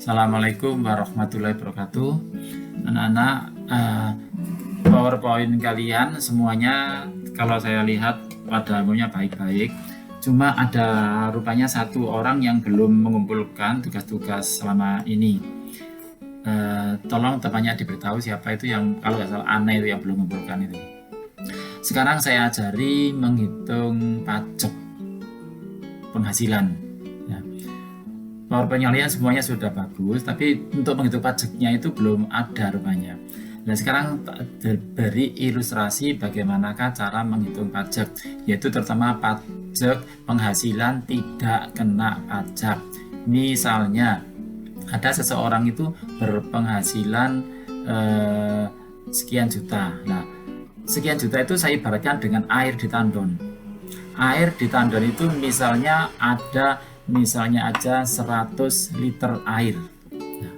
Assalamualaikum warahmatullahi wabarakatuh. Anak-anak, PowerPoint kalian semuanya kalau saya lihat pada umumnya baik-baik. Cuma ada rupanya satu orang yang belum mengumpulkan tugas-tugas selama ini. Tolong temannya diberitahu siapa itu yang, kalau nggak salah Ana itu yang belum mengumpulkan itu. Sekarang saya ajari menghitung pajak penghasilan. PowerPoint kalian semuanya sudah bagus, tapi untuk menghitung pajaknya itu belum ada rupanya. Nah, sekarang beri ilustrasi bagaimanakah cara menghitung pajak, yaitu terutama pajak penghasilan tidak kena pajak. Misalnya, ada seseorang itu berpenghasilan sekian juta. Nah, sekian juta itu saya ibaratkan dengan air di tandon. Air di tandon itu misalnya aja 100 liter air. Nah,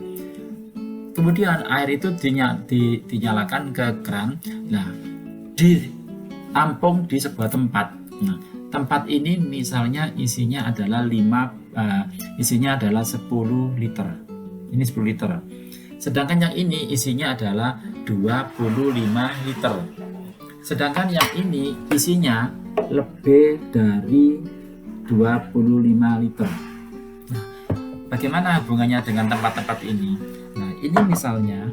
kemudian air itu dinyalakan ke keran. Nah, ditampung di sebuah tempat. Nah, tempat ini misalnya isinya adalah 10 liter. Ini 10 liter. Sedangkan yang ini isinya adalah 25 liter. Sedangkan yang ini isinya lebih dari 25 liter. Nah, bagaimana hubungannya dengan tempat-tempat ini? Nah, ini misalnya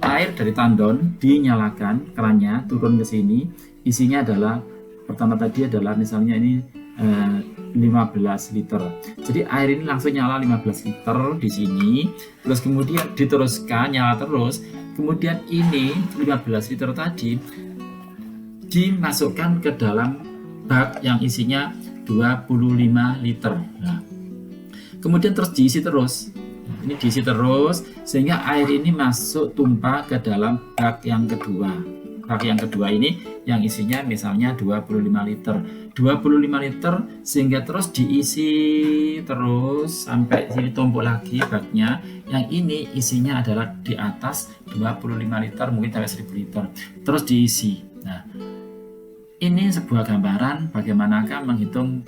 air dari tandon dinyalakan, kerannya turun ke sini, isinya adalah pertama tadi adalah misalnya ini 15 liter. Jadi air ini langsung nyala 15 liter di sini, terus kemudian diteruskan nyala terus. Kemudian ini 15 liter tadi dimasukkan ke dalam bak yang isinya 25 liter. Nah, kemudian terus diisi terus. Nah, ini diisi terus sehingga air ini masuk tumpah ke dalam bak yang kedua. Bak yang kedua ini yang isinya misalnya 25 liter. 25 liter sehingga terus diisi terus sampai sini tumpuk lagi baknya. Yang ini isinya adalah di atas 25 liter, mungkin sampai 1000 liter. Terus diisi. Nah, ini sebuah gambaran bagaimanakah menghitung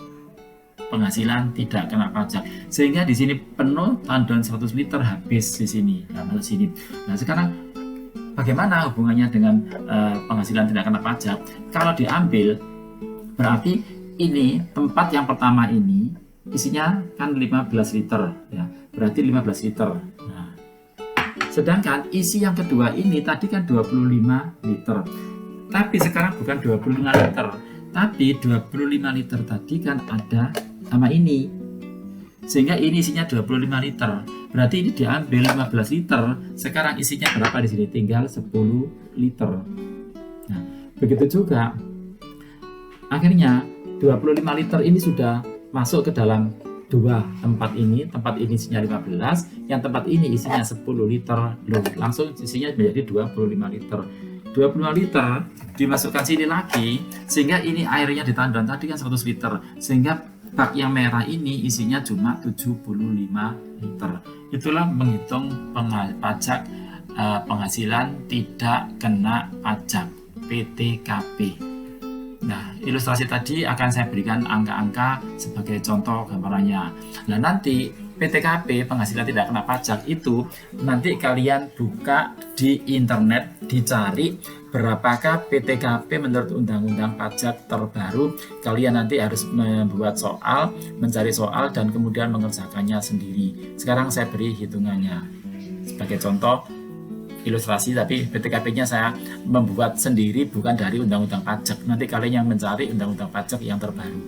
penghasilan tidak kena pajak. Sehingga di sini penuh tandon 100 liter habis di sini. Nah, masuk sini. Nah, sekarang bagaimana hubungannya dengan penghasilan tidak kena pajak? Kalau diambil berarti ini tempat yang pertama ini isinya kan 15 liter ya. Berarti 15 liter. Nah, sedangkan isi yang kedua ini tadi kan 25 liter. Tapi sekarang bukan 25 liter, tapi 25 liter tadi kan ada sama ini. Sehingga ini isinya 25 liter. Berarti ini diambil 15 liter. Sekarang isinya berapa di sini? Tinggal 10 liter. Nah, begitu juga. Akhirnya 25 liter ini sudah masuk ke dalam dua tempat ini. Tempat ini isinya 15, yang tempat ini isinya 10 liter. Loh, langsung isinya menjadi 25 liter. 25 liter dimasukkan sini lagi sehingga ini airnya di tandon tadi kan 100 liter sehingga bak yang merah ini isinya cuma 75 liter. Itulah menghitung pajak penghasilan tidak kena pajak PTKP. Nah, ilustrasi tadi akan saya berikan angka-angka sebagai contoh gambarannya. Nah, nanti PTKP penghasilan tidak kena pajak itu nanti kalian buka di internet, dicari berapakah PTKP menurut Undang-Undang Pajak terbaru. Kalian nanti harus membuat soal, mencari soal dan kemudian mengerjakannya sendiri. Sekarang saya beri hitungannya sebagai contoh ilustrasi, tapi PTKP-nya saya membuat sendiri bukan dari Undang-Undang Pajak. Nanti kalian yang mencari Undang-Undang Pajak yang terbaru.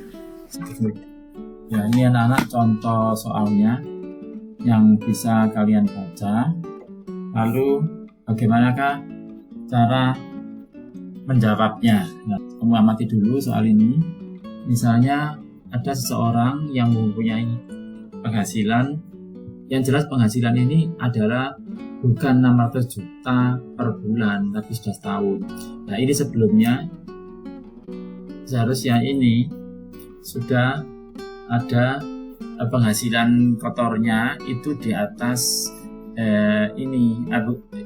Ya, ini anak-anak contoh soalnya yang bisa kalian baca. Lalu bagaimanakah cara menjawabnya? Nah, kamu amati dulu soal ini. Misalnya ada seseorang yang mempunyai penghasilan, yang jelas penghasilan ini adalah bukan 600 juta per bulan, tapi sudah setahun. Nah, ini sebelumnya seharusnya ini sudah ada penghasilan kotornya itu di atas ini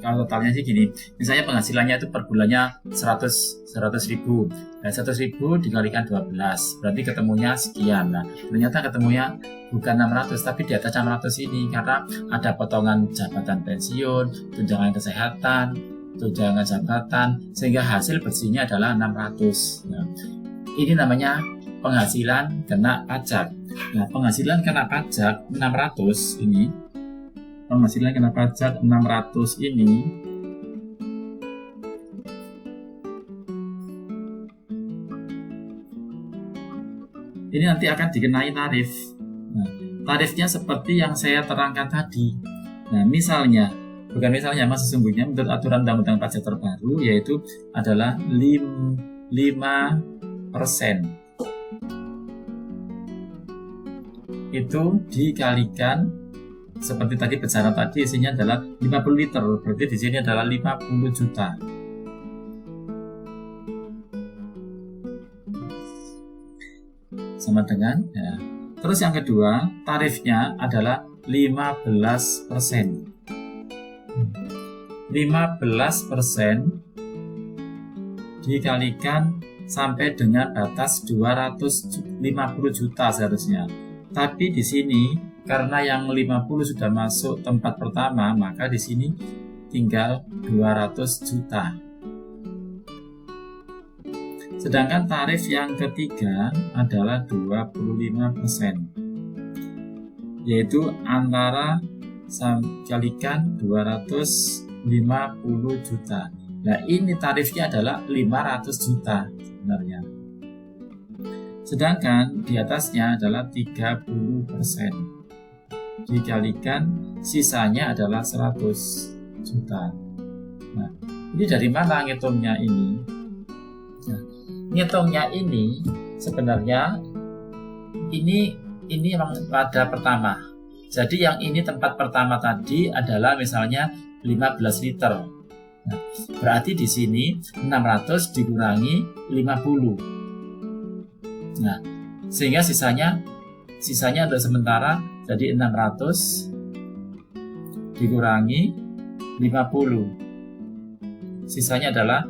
kalau totalnya sih gini, misalnya penghasilannya itu per bulannya 100.000. Nah, 100.000 dikalikan 12 berarti ketemunya sekian. Nah, ternyata ketemunya bukan 600 tapi di atas 600 ini karena ada potongan jabatan pensiun, tunjangan kesehatan, tunjangan jabatan, sehingga hasil bersihnya adalah 600. Nah, ini namanya penghasilan kena pajak. Nah, penghasilan kena pajak 600 ini, penghasilan kena pajak 600 ini nanti akan dikenai tarif. Nah, tarifnya seperti yang saya terangkan tadi. Nah, misalnya, bukan misalnya, mas sesungguhnya menurut aturan undang-undang pajak terbaru yaitu adalah 5%. Itu dikalikan seperti tadi besaran tadi isinya adalah 50 liter, berarti di sini adalah 50 juta. Sama dengan ya. Terus yang kedua, tarifnya adalah 15%. 15% dikalikan sampai dengan batas 250 juta seharusnya. Tapi di sini karena yang 50 sudah masuk tempat pertama, maka di sini tinggal 200 juta. Sedangkan tarif yang ketiga adalah 25%, yaitu antara kalikan 250 juta. Nah, ini tarifnya adalah 500 juta sebenarnya. Sedangkan di atasnya adalah 30%. Dikalikan sisanya adalah 100 juta. Nah, ini dari mana ngitungnya ini? Nah, ngitungnya ini sebenarnya ini memang pada pertama. Jadi yang ini tempat pertama tadi adalah misalnya 15 liter. Nah, berarti di sini 600 dikurangi 50. Nah, sehingga sisanya untuk sementara jadi 600 dikurangi 50. Sisanya adalah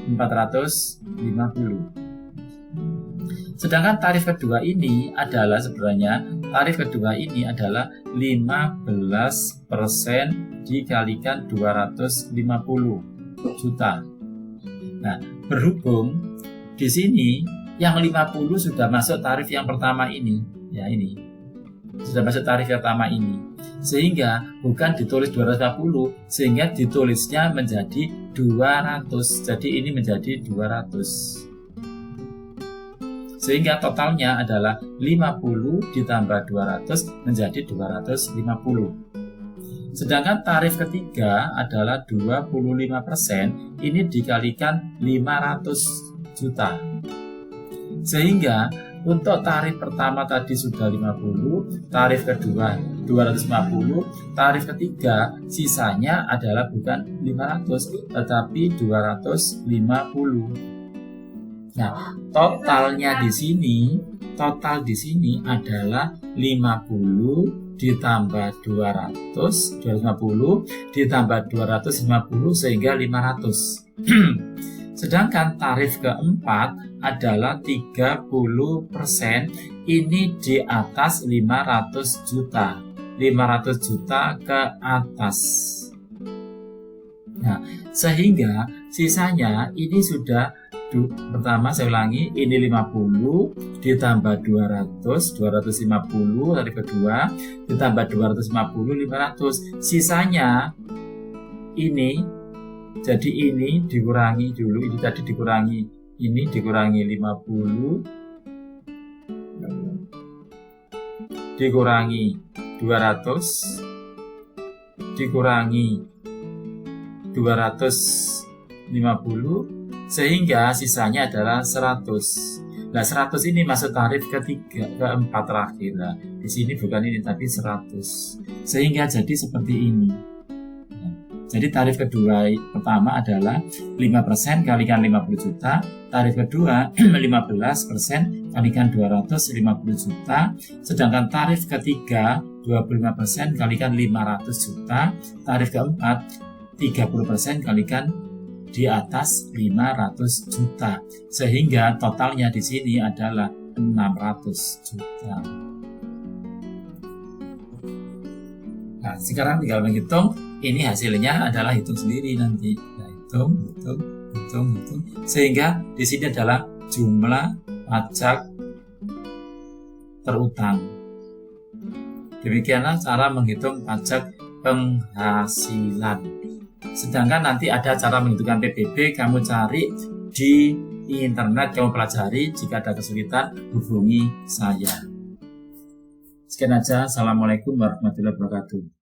450. Sedangkan tarif kedua ini adalah 15% dikalikan 250 juta. Nah, berhubung di sini yang 50 sudah masuk tarif yang pertama ini, ya ini. Sudah masuk tarif yang pertama ini. Sehingga bukan ditulis 250, sehingga ditulisnya menjadi 200. Jadi ini menjadi 200. Sehingga totalnya adalah 50 ditambah 200 menjadi 250. Sedangkan tarif ketiga adalah 25%, ini dikalikan 500 juta. Sehingga untuk tarif pertama tadi sudah 50, tarif kedua 250, tarif ketiga sisanya adalah bukan 500 tetapi 250. Nah, total di sini adalah 50 ditambah 250 ditambah 250 sehingga 500. Sedangkan tarif keempat adalah 30%, ini di atas 500 juta. 500 juta ke atas. Nah, sehingga sisanya ini sudah pertama saya ulangi, ini 50 ditambah 250 tarif kedua ditambah 250 500. Sisanya ini, jadi ini dikurangi dulu, ini tadi dikurangi, ini dikurangi 50 dikurangi 200 dikurangi 250 sehingga sisanya adalah 100. Nah, 100 ini masuk tarif keempat terakhir. Nah, di sini bukan ini tapi 100. Sehingga jadi seperti ini. Nah, Jadi tarif kedua pertama adalah 5% kalikan 50 juta, tarif kedua 15% kalikan 250 juta, sedangkan tarif ketiga 25% kalikan 500 juta, tarif keempat 30% kalikan di atas 500 juta. Sehingga totalnya di sini adalah 600 juta. Nah, sekarang tinggal menghitung. Ini hasilnya adalah hitung sendiri nanti. Nah, hitung. Sehingga di sini adalah jumlah pajak terutang. Demikianlah cara menghitung pajak penghasilan. Sedangkan nanti ada cara menghitungkan PBB, kamu cari di internet, kamu pelajari. Jika ada kesulitan, hubungi saya. Sekian aja. Assalamualaikum warahmatullahi wabarakatuh.